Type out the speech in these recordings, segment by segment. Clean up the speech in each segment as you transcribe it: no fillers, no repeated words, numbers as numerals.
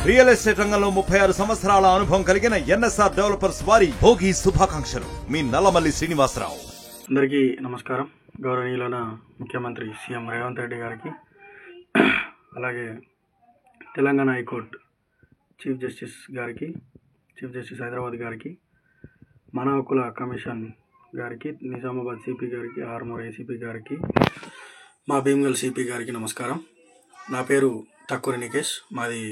Real estate రంగంలో 36 సంవత్సరాల అనుభవం కలిగిన ఎన్ఎస్ఆర్ డెవలపర్స్ వారి భోగి శుభాకాంక్షలు. మీ నల్లమల్లి శ్రీనివాసరావు. అందరికీ నమస్కారం. గౌరవనీయులైన ముఖ్యమంత్రి సీఎం రేవంత్ రెడ్డి గారికి, అలాగే తెలంగాణ హైకోర్టు చీఫ్ జస్టిస్ గారికి, చీఫ్ జస్టిస్ హైదరాబాద్ గారికి, మానవ హక్కుల కమిషన్ గారికి, నిజామాబాద్ సిపి గారికి, ఆర్మూర్ ఏసీపీ గారికి, మా భీమ్గల్ సిపి గారికి నమస్కారం. నా పేరు తక్కువ నికేష్. మాది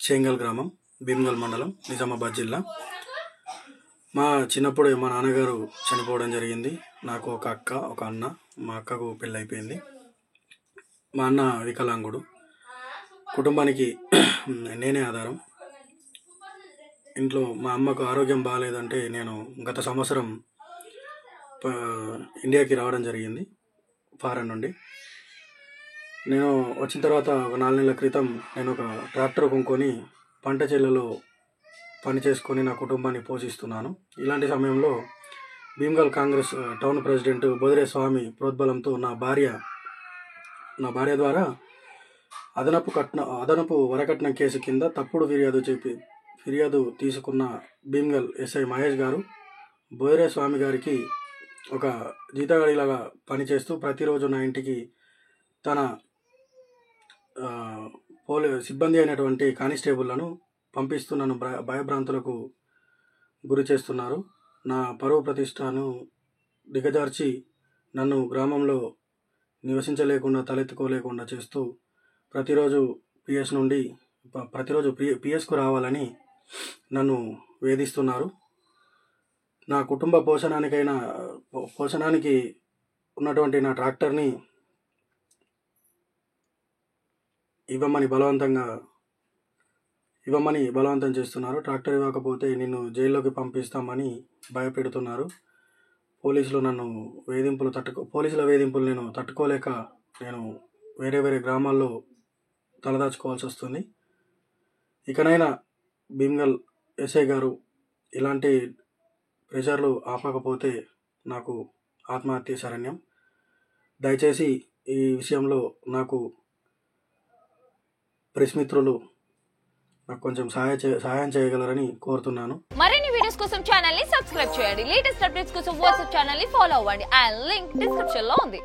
చేంగల్ గ్రామం, భీమ్గల్ మండలం, నిజామాబాద్ జిల్లా. మా చిన్నప్పుడే మా నాన్నగారు చనిపోవడం జరిగింది. నాకు ఒక అక్క, ఒక అన్న. మా అక్కకు పెళ్ళి అయిపోయింది. మా అన్న వికలాంగుడు. కుటుంబానికి నేనే ఆధారం. ఇంట్లో మా అమ్మకు ఆరోగ్యం బాగాలేదంటే నేను గత సంవత్సరం ఇండియాకి రావడం జరిగింది ఫారెన్ నుండి. నేను వచ్చిన తర్వాత ఒక 4 నెలల క్రితం నేను ఒక ట్రాక్టర్ కొనుక్కొని పంట చేలలో పని చేసుకొని నా కుటుంబాన్ని పోషిస్తున్నాను. ఇలాంటి సమయంలో భీమ్గల్ కాంగ్రెస్ టౌన్ ప్రెసిడెంట్ బొదిరే స్వామి ప్రోద్బలంతో నా భార్య ద్వారా అదనపు వరకట్నం కేసు కింద తప్పుడు ఫిర్యాదు తీసుకున్న భీమ్గల్ ఎస్ఐ మహేష్ గారు బొదిరే స్వామి గారికి ఒక జీతగాడిలాగా పనిచేస్తూ ప్రతిరోజు నా ఇంటికి తన సిబ్బంది అయినటువంటి కానిస్టేబుళ్లను పంపిస్తూ నన్ను భయభ్రాంతులకు గురి చేస్తున్నారు. నా పరువు ప్రతిష్టను దిగజార్చి నన్ను గ్రామంలో నివసించలేకుండా, తలెత్తుకోలేకుండా చేస్తూ ప్రతిరోజు పిఎస్కు రావాలని నన్ను వేధిస్తున్నారు. నా కుటుంబ పోషణానికి ఉన్నటువంటి నా ట్రాక్టర్ని ఇవ్వమని బలవంతం చేస్తున్నారు. ట్రాక్టర్ ఇవ్వకపోతే నిన్ను జైల్లోకి పంపిస్తామని భయపెడుతున్నారు. పోలీసుల వేధింపులు నేను తట్టుకోలేక నేను వేరే గ్రామాల్లో తలదాచుకోవాల్సి వస్తుంది. ఇకనైనా భీమ్గల్ ఎస్ఐ గారు ఇలాంటి ప్రెషర్లు ఆపకపోతే నాకు ఆత్మహత్య శరణ్యం. దయచేసి ఈ విషయంలో నాకు ప్రెస్ మిత్రులు నాకు కొంచెం సహాయం చేయగలరని కోరుతున్నాను. మరిన్ని వీడియోస్ కోసం ఛానల్ ని సబ్స్క్రైబ్ చేయండి. లేటెస్ట్ అప్డేట్స్ కోసం వాట్సాప్ ఛానల్ ని ఫాలో అవ్వండి. ఆ లింక్ డిస్క్రిప్షన్ లో ఉంది.